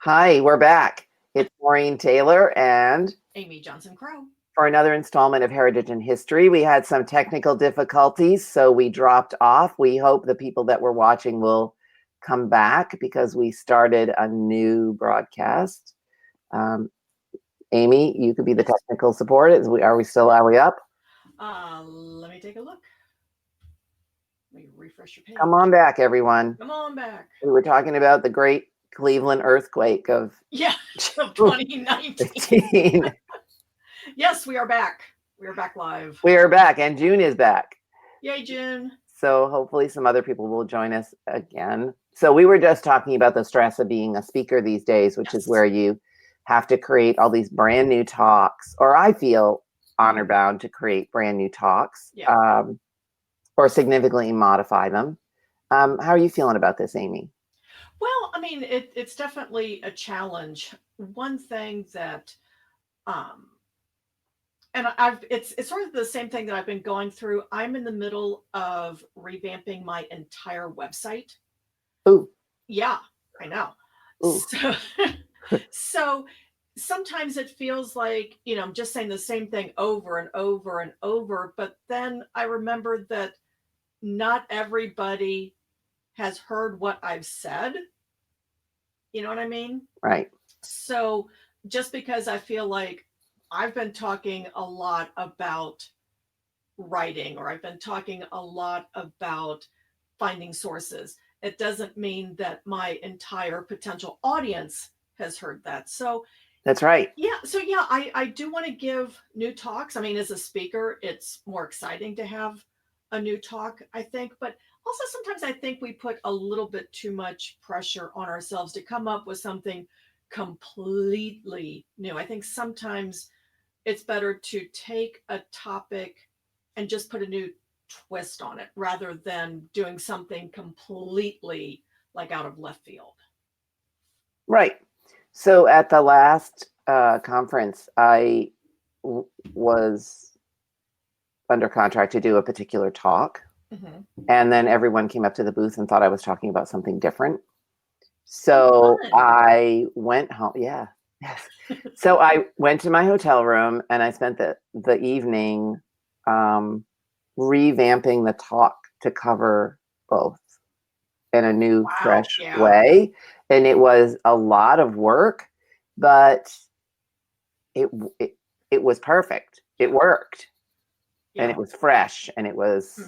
Hi, we're back. It's Maureen Taylor, and Amy Johnson Crow. for another installment of Heritage and History. We had some technical difficulties, so we dropped off. We hope the people that were watching will come back because we started a new broadcast. Amy, you could be the technical support. Are we up? Let me take a look. Let me refresh your page. Come on back, everyone. Come on back. We were talking about the great Cleveland earthquake of 2019. Yes, we are back. We are back live. We are back, and June is back. Yay, June. So hopefully some other people will join us again. So we were just talking about the stress of being a speaker these days, which is where you have to create all these brand new talks, or I feel honor bound to create brand new talks, or significantly modify them. How are you feeling about this, Amy? Well, I mean, it's definitely a challenge. One thing that, and it's sort of the same thing that I've been going through. I'm in the middle of revamping my entire website. Ooh. Yeah, I know. Ooh. So sometimes it feels like, I'm just saying the same thing over and over and over. But then I remember that not everybody has heard what I've said. You know what I mean? Right. So just because I feel like I've been talking a lot about writing, or I've been talking a lot about finding sources, it doesn't mean that my entire potential audience has heard that. So that's right. Yeah. So yeah, I do want to give new talks. I mean, as a speaker, it's more exciting to have a new talk, I think. But also sometimes I think we put a little bit too much pressure on ourselves to come up with something completely new. I think sometimes it's better to take a topic and just put a new twist on it rather than doing something completely like out of left field. Right. So at the last conference, I was under contract to do a particular talk. Mm-hmm. And then everyone came up to the booth and thought I was talking about something different. So I went home. Yeah. Yes. So I went to my hotel room and I spent the evening revamping the talk to cover both in a new, fresh way. And it was a lot of work, but it was perfect. It worked. And it was fresh, and it was,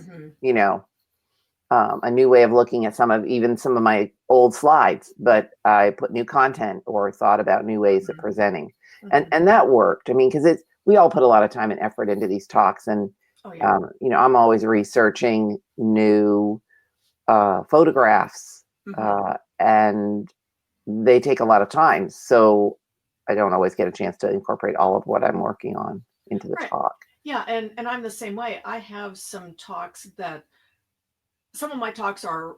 a new way of looking at some of my old slides, but I put new content or thought about new ways of presenting. And that worked. I mean, because we all put a lot of time and effort into these talks, and I'm always researching new photographs, and they take a lot of time. So I don't always get a chance to incorporate all of what I'm working on into the talk. Yeah, and I'm the same way. I have some of my talks are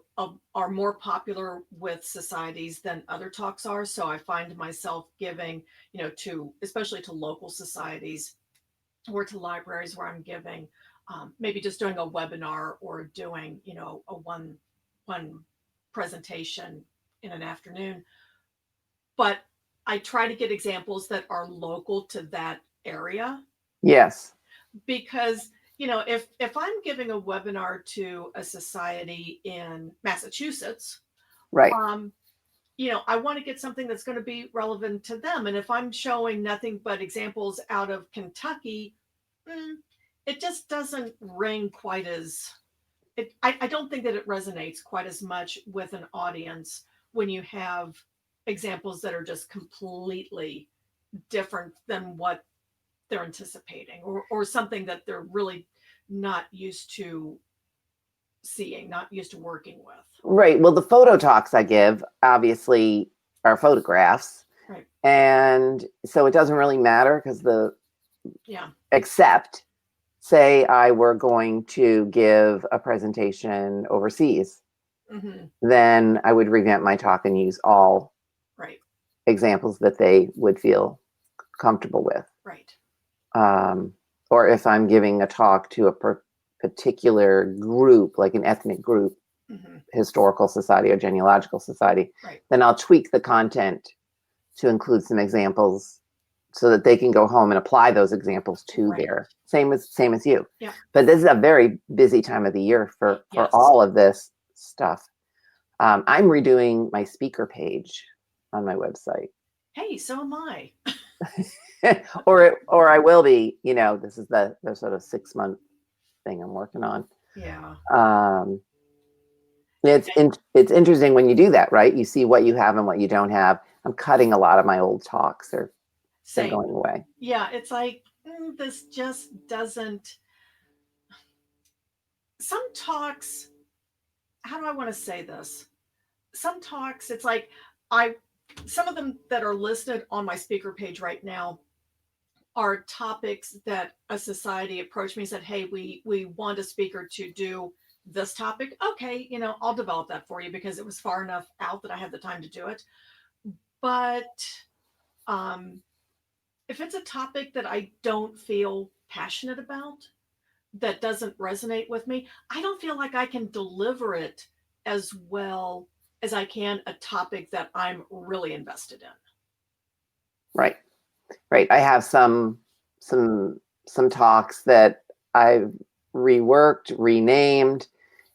more popular with societies than other talks are. So I find myself giving, especially to local societies or to libraries where I'm giving, maybe just doing a webinar or doing, a one presentation in an afternoon. But I try to get examples that are local to that area. Yes. Because if I'm giving a webinar to a society in Massachusetts, right, I want to get something that's going to be relevant to them. And if I'm showing nothing but examples out of Kentucky, it just doesn't ring quite as I don't think that it resonates quite as much with an audience when you have examples that are just completely different than what they're anticipating, or something that they're really not used to seeing, not used to working with. Right. Well, the photo talks I give obviously are photographs. Right. And so it doesn't really matter because except say I were going to give a presentation overseas, then I would revamp my talk and use all examples that they would feel comfortable with. Right. Or if I'm giving a talk to a particular group, like an ethnic group, historical society or genealogical society, then I'll tweak the content to include some examples so that they can go home and apply those examples to Right. their same as you. Yeah. But this is a very busy time of the year for Yes. all of this stuff. I'm redoing my speaker page on my website. Hey, so am I. or I will be, this is the sort of 6-month thing I'm working on. Yeah. It's interesting when you do that, right? You see what you have and what you don't have. I'm cutting a lot of my old talks. They're going away. Yeah, it's like this just doesn't. Some talks, how do I want to say this? Some talks, it's like some of them that are listed on my speaker page right now are topics that a society approached me and said, hey, we want a speaker to do this topic. Okay, I'll develop that for you because it was far enough out that I had the time to do it. But if it's a topic that I don't feel passionate about, that doesn't resonate with me, I don't feel like I can deliver it as well as I can a topic that I'm really invested in. Right. I have some talks that I've reworked, renamed.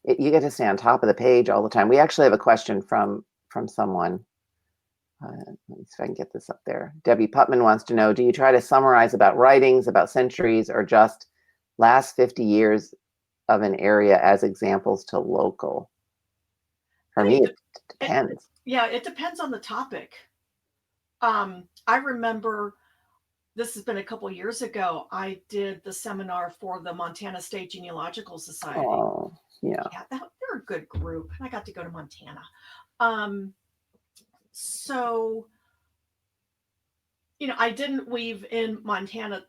You get to stay on top of the page all the time. We actually have a question from someone. Let me see if I can get this up there. Debbie Putman wants to know, do you try to summarize about writings, about centuries, or just last 50 years of an area as examples to local? For me, it depends. It depends on the topic. I remember, this has been a couple years ago, I did the seminar for the Montana State Genealogical Society. Oh, yeah. Yeah, they're a good group. I got to go to Montana. So, I didn't weave in Montana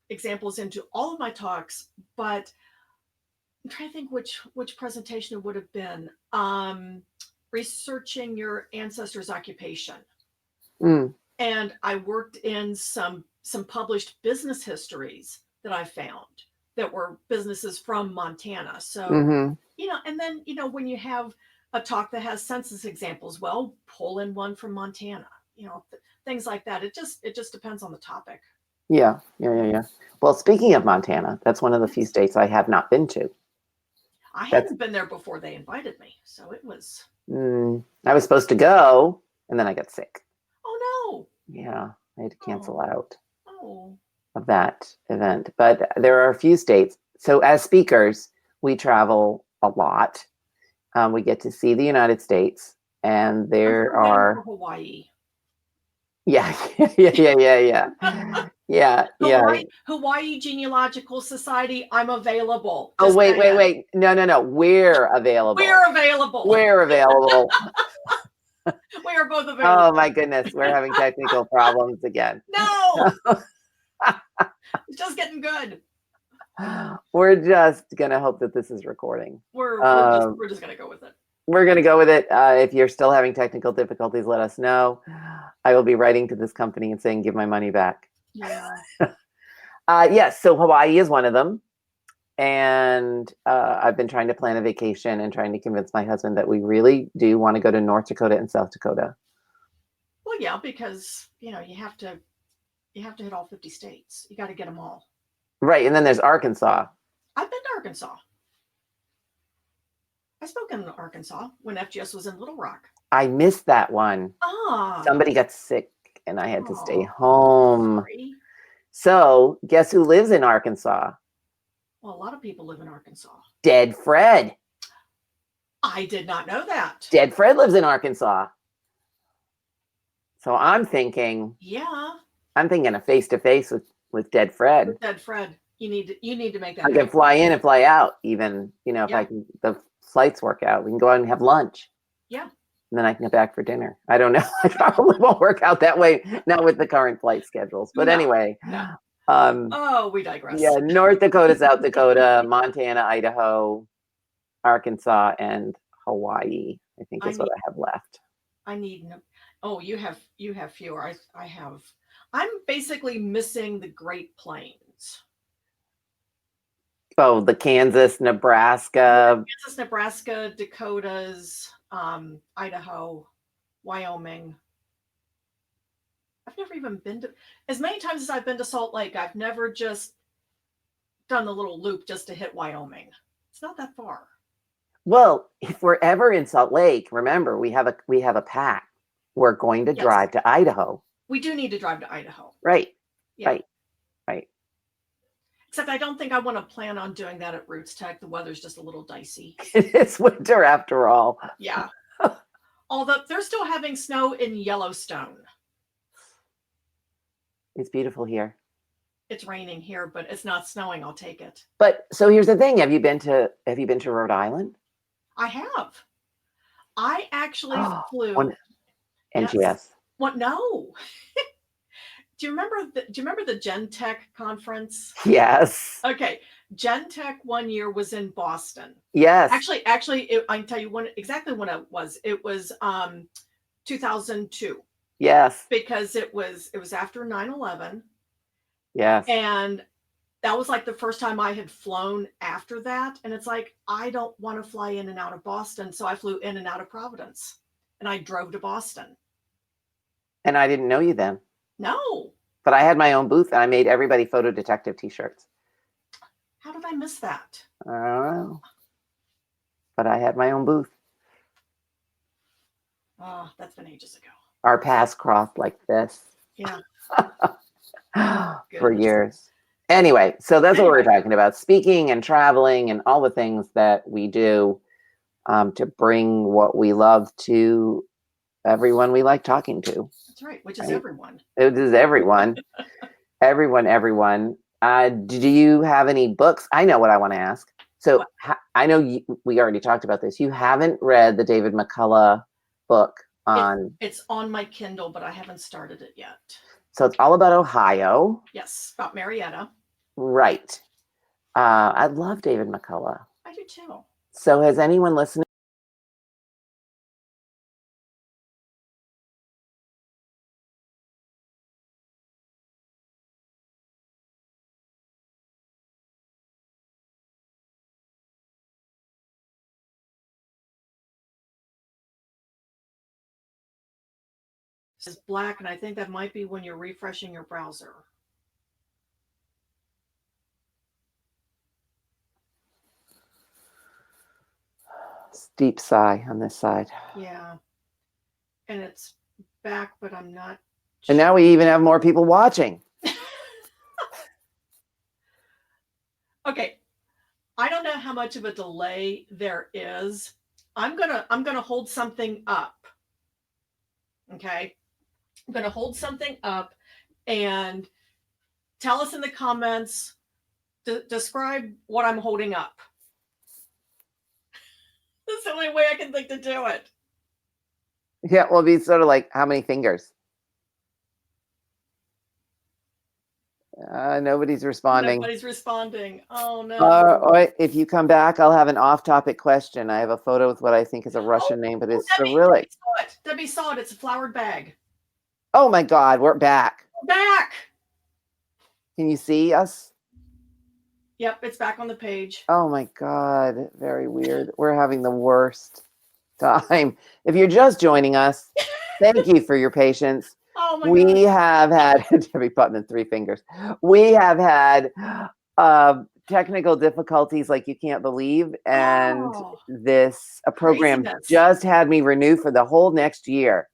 examples into all of my talks, but I'm trying to think which presentation it would have been. Researching your ancestors' occupation. And I worked in some published business histories that I found that were businesses from Montana. So, and then, when you have a talk that has census examples, well, pull in one from Montana, things like that. It just depends on the topic. Yeah. Well, speaking of Montana, that's one of the few states I have not been to. I hadn't been there before they invited me. So it was. I was supposed to go, and then I got sick. Oh, no. Yeah, I had to cancel out of that event. But there are a few states. So as speakers, we travel a lot. We get to see the United States, and there are Hawaii. Yeah. Hawaii Genealogical Society, I'm available. Oh, wait. No. We're available. We're available. We are both available. Oh my goodness, we're having technical problems again. No. It's just getting good. We're just gonna hope that this is recording. We're just gonna go with it. We're gonna go with it. If you're still having technical difficulties, let us know. I will be writing to this company and saying, give my money back. Yeah. Yes, so Hawaii is one of them. And I've been trying to plan a vacation and trying to convince my husband that we really do want to go to North Dakota and South Dakota. Well, yeah, because, you have to hit all 50 states. You got to get them all. Right. And then there's Arkansas. I've been to Arkansas. I spoke in Arkansas when FGS was in Little Rock. I missed that one. Somebody got sick and I had to stay home. Sorry. So guess who lives in Arkansas? Well, a lot of people live in Arkansas. Dead Fred. I did not know that. Dead Fred lives in Arkansas. So I'm thinking. Yeah. I'm thinking a face-to-face with Dead Fred. With Dead Fred. You need to make that. I can fly in and fly out even, if I can, the flights work out. We can go out and have lunch. Yeah. And then I can go back for dinner. I don't know. I probably won't work out that way, not with the current flight schedules. But anyway. No. We digress. Yeah, North Dakota, South Dakota, Montana, Idaho, Arkansas, and Hawaii, I think is what I have left. You have fewer. I'm basically missing the Great Plains. Oh, the Kansas, Nebraska, Dakotas, Idaho, Wyoming. I've never even been to, as many times as I've been to Salt Lake, I've never just done the little loop just to hit Wyoming. It's not that far. Well, if we're ever in Salt Lake, remember we have a pact. We're going to drive to Idaho. We do need to drive to Idaho. Right. Yeah. Right. Except I don't think I want to plan on doing that at Roots Tech. The weather's just a little dicey. It's winter after all. Yeah. Although they're still having snow in Yellowstone. It's beautiful here. It's raining here, but it's not snowing. I'll take it. But so here's the thing. Have you been to Rhode Island? I have. I actually flew. NGS. Yes. What? No. Do you remember the Gen Tech conference? Yes. Okay. Gen Tech one year was in Boston. Yes. Actually, I can tell you exactly when it was. It was 2002. Yes. Because it was after 9/11. Yes. And that was like the first time I had flown after that. And it's like, I don't want to fly in and out of Boston. So I flew in and out of Providence and I drove to Boston. And I didn't know you then. No. But I had my own booth and I made everybody photo detective t-shirts. How did I miss that? I don't know. But I had my own booth. Oh, that's been ages ago. Our paths crossed like this. Yeah. For years. Anyway, so that's what we're talking about. Speaking and traveling and all the things that we do to bring what we love to everyone we like talking to. That's right, which is everyone. It is everyone. everyone. Do you have any books? I know what I want to ask. So I know we already talked about this. You haven't read the David McCullough book on... It's on my Kindle, but I haven't started it yet. So it's all about Ohio. Yes, about Marietta. Right. I love David McCullough. I do too. So has anyone listening? This is black, and I think that might be when you're refreshing your browser. Deep sigh on this side. Yeah. And it's back, but I'm not. And now we even have more people watching. Okay. I don't know how much of a delay there is. I'm gonna hold something up. Okay. I'm gonna hold something up and tell us in the comments, describe what I'm holding up. That's the only way I can think to do it. Yeah, well, it'd be sort of like how many fingers? Nobody's responding. Nobody's responding. Oh no. If you come back, I'll have an off-topic question. I have a photo with what I think is a Russian name, but it's Cyrillic. Debbie saw it. It's a flowered bag. Oh my God, we're back. We're back. Can you see us? Yep, it's back on the page. Oh my God, very weird. We're having the worst time. If you're just joining us, thank you for your patience. Oh my we have had Debbie Putnam 3 fingers. We have had technical difficulties like you can't believe, and this program just had me renew for the whole next year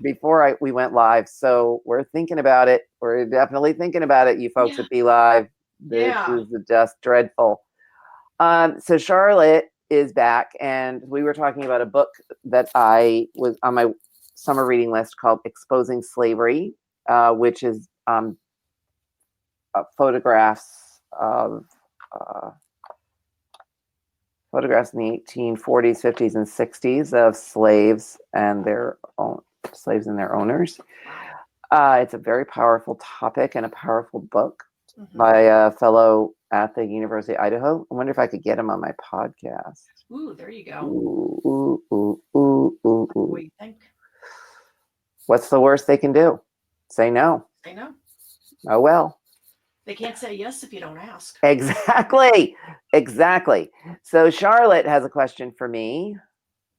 before we went live. So we're thinking about it. We're definitely thinking about it. You folks at Be Live. This is just dreadful. So Charlotte is back, and we were talking about a book that I was on my summer reading list called Exposing Slavery, which is photographs in the 1840s, 50s, and 60s of slaves and their owners. It's a very powerful topic and a powerful book by a fellow at the University of Idaho. I wonder if I could get him on my podcast. Ooh, there you go. Ooh. What do you think? What's the worst they can do? Say no. Say no. Oh, well. They can't say yes if you don't ask. Exactly. So Charlotte has a question for me.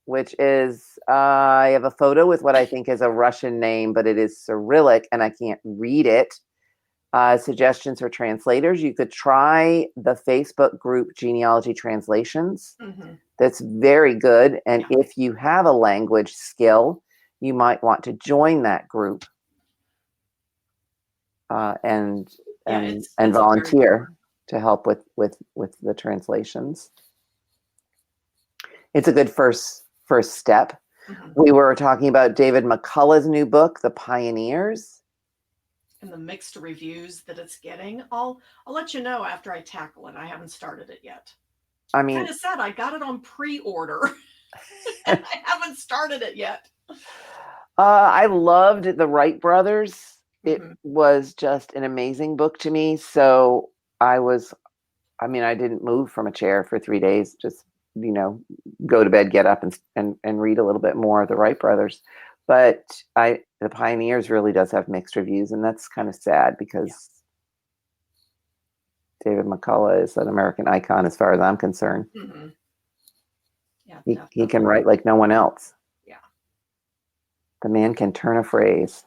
which is I have a photo with what I think is a Russian name, but it is Cyrillic and I can't read it. Suggestions for translators. You could try the Facebook group Genealogy Translations. That's very good. And if you have a language skill, you might want to join that group and volunteer to help with the translations. It's a good first step. We were talking about David McCullough's new book, The Pioneers. And the mixed reviews that it's getting. I'll let you know after I tackle it. I haven't started it yet. I mean, kind of sad. I got it on pre-order. And I haven't started it yet. I loved The Wright Brothers. It was just an amazing book to me. So I didn't move from a chair for 3 days. Just, go to bed, get up and read a little bit more of The Wright Brothers. But The Pioneers really does have mixed reviews, and that's kind of sad because David McCullough is an American icon as far as I'm concerned. Yeah, he can write like no one else. Yeah. The man can turn a phrase.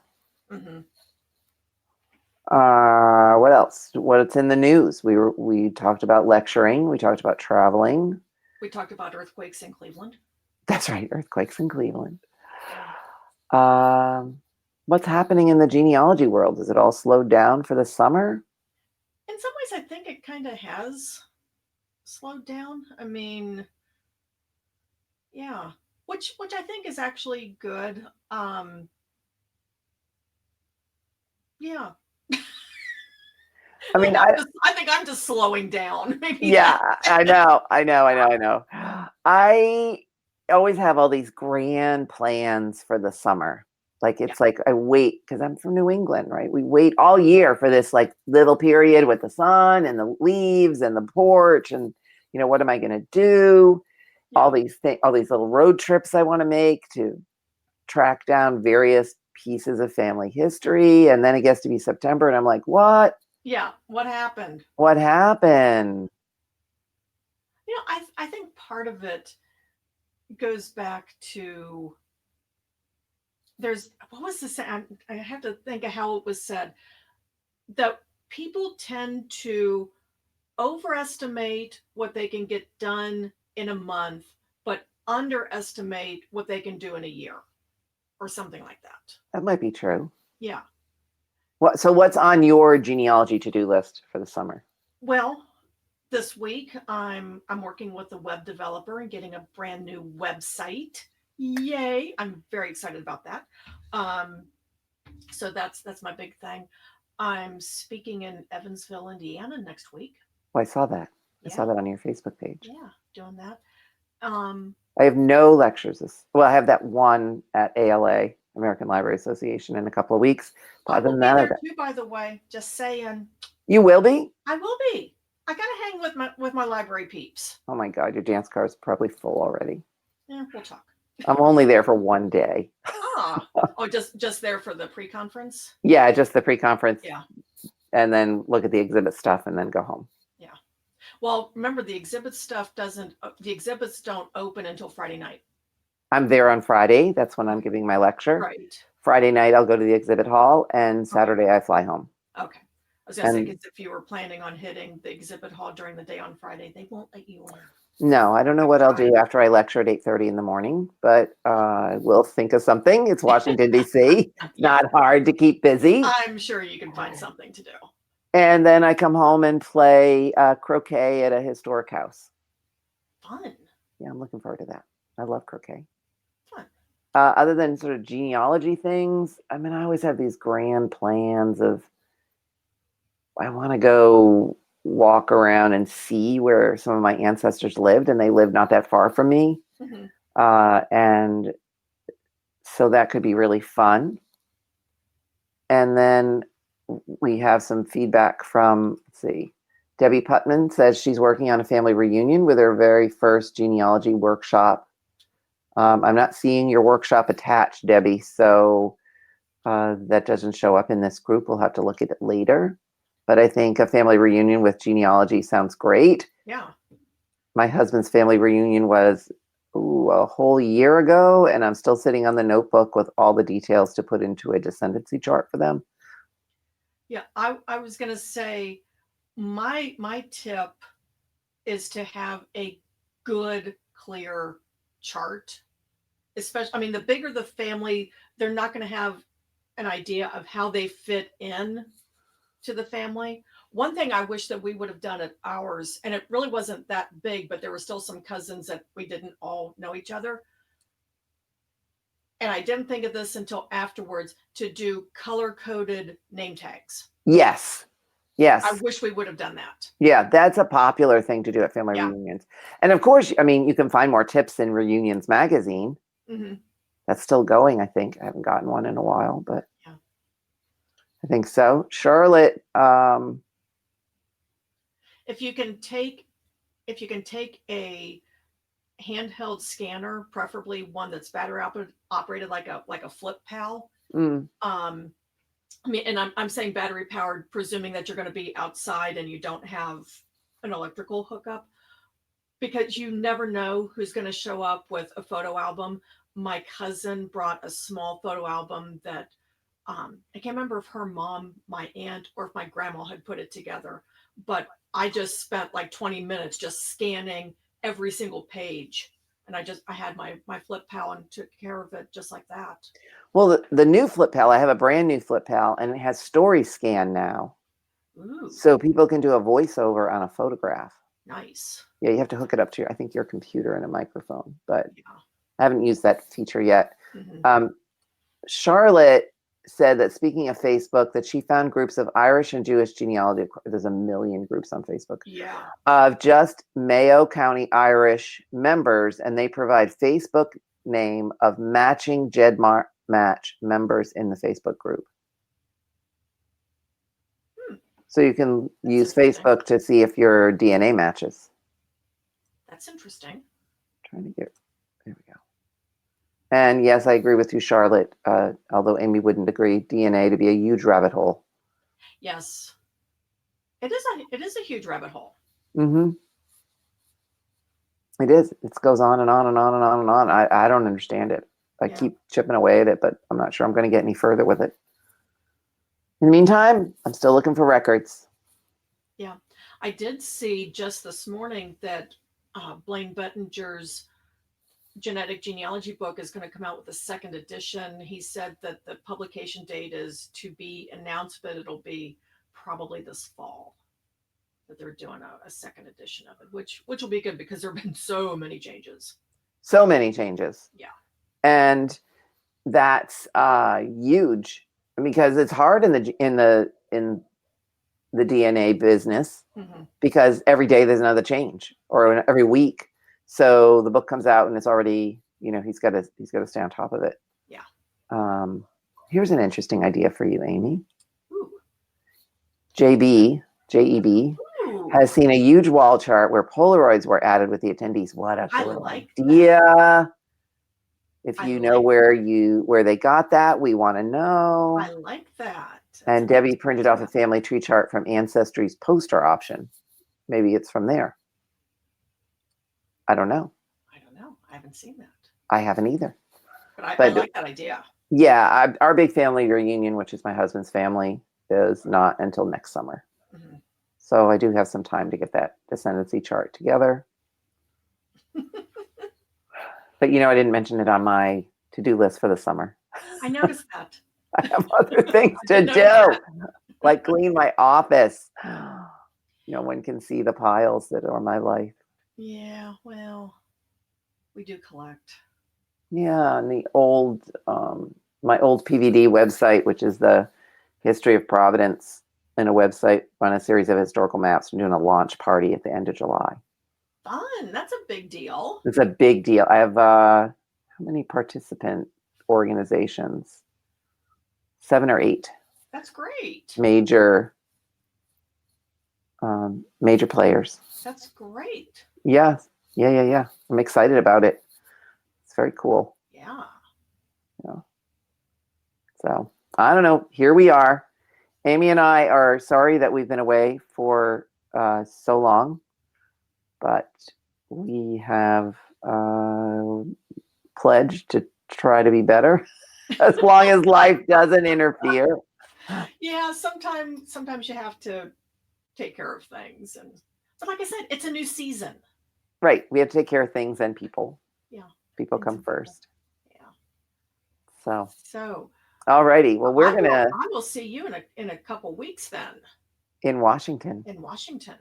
What else? What's in the news? We talked about lecturing. We talked about traveling. We talked about earthquakes in Cleveland. That's right, earthquakes in Cleveland. What's happening in the genealogy world? Is it all slowed down for the summer? In some ways, I think it kind of has slowed down. I mean, yeah, which I think is actually good. Yeah. I mean, I think I'm just slowing down. Maybe. Yeah, I know. I always have all these grand plans for the summer. Like it's like I wait because I'm from New England, right? We wait all year for this like little period with the sun and the leaves and the porch and what am I going to do? All these little road trips I want to make to track down various pieces of family history, and then it gets to be September and I'm like, what? Yeah, what happened? What happened? I think part of it goes back to what was this? I have to think of how it was said, that people tend to overestimate what they can get done in a month, but underestimate what they can do in a year or something like that. That might be true. Yeah. So what's on your genealogy to-do list for the summer? Well, this week I'm working with a web developer and getting a brand new website. Yay! I'm very excited about that. So that's my big thing. I'm speaking in Evansville, Indiana next week. Oh, I saw that. I saw that on your Facebook page. Yeah, doing that. I have no lectures. I have that one at ALA, American Library Association, in a couple of weeks. I will be there too, by the way. Just saying. You will be? I will be. I gotta hang with my library peeps. Oh my God, your dance car is probably full already. Yeah, we'll talk. I'm only there for one day. Just there for the pre-conference? Yeah, just the pre-conference. Yeah. And then look at the exhibit stuff and then go home. Yeah. Well, remember the exhibits don't open until Friday night. I'm there on Friday. That's when I'm giving my lecture. Right. Friday night, I'll go to the exhibit hall, and Saturday I fly home. Okay. I was going to say, because if you were planning on hitting the exhibit hall during the day on Friday, they won't let you in. No, I don't know what I'll do after I lecture at 8:30 in the morning, but we'll think of something. It's Washington, D.C. It's not hard to keep busy. I'm sure you can find something to do. And then I come home and play croquet at a historic house. Fun. Yeah, I'm looking forward to that. I love croquet. Fun. Other than sort of genealogy things, I mean, I always have these grand plans of I want to go walk around and see where some of my ancestors lived, and they live not that far from me. And so that could be really fun. And then we have some feedback from, let's see, Debbie Putman says she's working on a family reunion with her very first genealogy workshop. I'm not seeing your workshop attached, Debbie, so that doesn't show up in this group. We'll have to look at it later. But I think a family reunion with genealogy sounds great. Yeah. My husband's family reunion was a whole year ago, and I'm still sitting on the notebook with all the details to put into a descendancy chart for them. Yeah, I was gonna say my tip is to have a good, clear chart. Especially, I mean, the bigger the family, they're not going to have an idea of how they fit in to the family. One thing I wish that we would have done at ours, and it really wasn't that big, but there were still some cousins that we didn't all know each other. And I didn't think of this until afterwards, to do color coded name tags. Yes. I Yes. wish we would have done that. Yeah, that's a popular thing to do at family Yeah. reunions. And of course, I mean, you can find more tips in Reunions magazine. Mm-hmm. That's still going, I think. I haven't gotten one in a while, but Yeah. I think so. Charlotte, If you can take a handheld scanner, preferably one that's battery operated, like a flip pal. mm, I mean, and I'm saying battery powered, presuming that you're going to be outside and you don't have an electrical hookup, because you never know who's going to show up with a photo album. My cousin brought a small photo album that I can't remember if her mom, my aunt, or if my grandma had put it together, but I just spent like 20 minutes just scanning every single page. And I had my flip pal and took care of it just like that. well, the new Flip Pal, I have a brand new Flip Pal, and it has Story Scan now. Ooh, So people can do a voiceover on a photograph. nice. Yeah, you have to hook it up to I think your computer and a microphone, but Yeah. I haven't used that feature yet. Mm-hmm. Charlotte said that, speaking of Facebook, that she found groups of Irish and Jewish genealogy. There's a million groups on Facebook Yeah. of just Mayo County Irish members, and they provide Facebook name of matching GEDMAR match members in the Facebook group. So you can use Facebook to see if your DNA matches. That's interesting. Trying to get, there we go. And yes, I agree with you, Charlotte. Although Amy wouldn't agree, DNA to be a huge rabbit hole. Yes. It is a huge rabbit hole. Mm-hmm. It is. It goes on and on and on and on and on. I don't understand it. I keep chipping away at it, but I'm not sure I'm going to get any further with it. In the meantime, I'm still looking for records. Yeah. I did see just this morning that Blaine Bettinger's genetic genealogy book is going to come out with a second edition. He said that the publication date is to be announced, but it'll be probably this fall that they're doing a second edition of it, which will be good because there have been so many changes. So many changes. Yeah. And that's huge, because it's hard in the DNA business, Mm-hmm. because every day there's another change, or every week. So the book comes out and it's already, he's got to stay on top of it. Yeah. Here's an interesting idea for you, Amy. Ooh. JEB Ooh. has seen a huge wall chart where Polaroids were added with the attendees. What a cool idea. That. If you know where they got that, we want to know. I like that. And Debbie printed off a family tree chart from Ancestry's poster option. Maybe it's from there. I don't know. I haven't seen that. I haven't either. But I like that idea. Yeah, our big family reunion, which is my husband's family, is not until next summer. Mm-hmm. So I do have some time to get that descendancy chart together. But I didn't mention it on my to-do list for the summer. I noticed that. I have other things to do, like clean my office. No one can see the piles that are my life. Yeah, well, we do collect. Yeah, and the old, my old PVD website, which is the History of Providence, in a website, run a series of historical maps. I'm doing a launch party at the end of July. Fun. That's a big deal. It's a big deal. I have how many participant organizations? 7 or 8. That's great. Major players. That's great. Yeah. I'm excited about it. It's very cool. Yeah. So I don't know. Here we are. Amy and I are sorry that we've been away for so long, but we have pledge to try to be better as long as life doesn't interfere. Yeah, sometimes you have to take care of things, but like I said, it's a new season. Right. We have to take care of things and people. Yeah. People Things come and people. first. Yeah. So. All righty. Well, we're gonna. I will see you in a couple weeks then. In Washington. In Washington.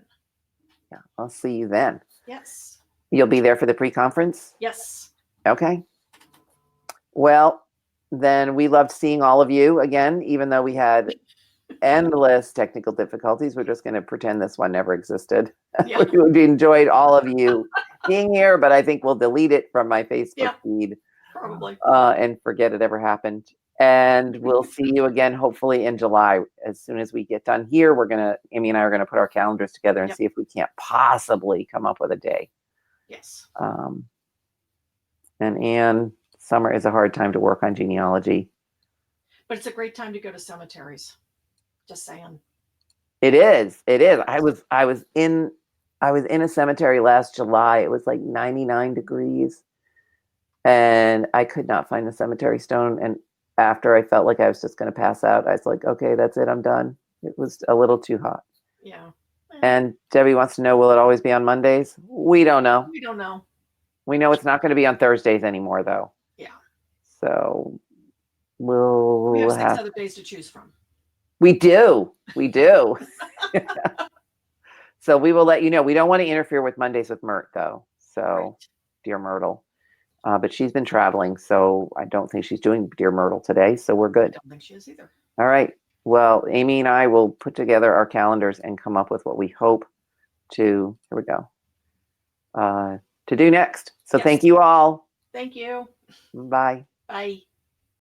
Yeah, I'll see you then. Yes. You'll be there for the pre-conference? Yes. Okay. Well, then we loved seeing all of you again, even though we had endless technical difficulties. We're just going to pretend this one never existed. Yeah. We enjoyed all of you being here, but I think we'll delete it from my Facebook feed. Probably. And forget it ever happened. And we'll see you again, hopefully in July. As soon as we get done here, Amy and I are going to put our calendars together and see if we can't possibly come up with a day. Yes. And Anne, summer is a hard time to work on genealogy. But it's a great time to go to cemeteries. Just saying. It is. It is. I was in a cemetery last July. It was like 99 degrees. And I could not find the cemetery stone. And after I felt like I was just going to pass out, I was like, okay, that's it. I'm done. It was a little too hot. Yeah. And Debbie wants to know, will it always be on Mondays? We don't know. We don't know. We know it's not going to be on Thursdays anymore, though. Yeah. So we have 6 other days to choose from. We do. We do. So we will let you know. We don't want to interfere with Mondays with Myrt, though. So, right. Dear Myrtle. But she's been traveling, so I don't think she's doing Dear Myrtle today. So we're good. I don't think she is either. All right. Well, Amy and I will put together our calendars and come up with what we hope to, here we go, to do next. So Thank you all. Thank you. Bye. Bye.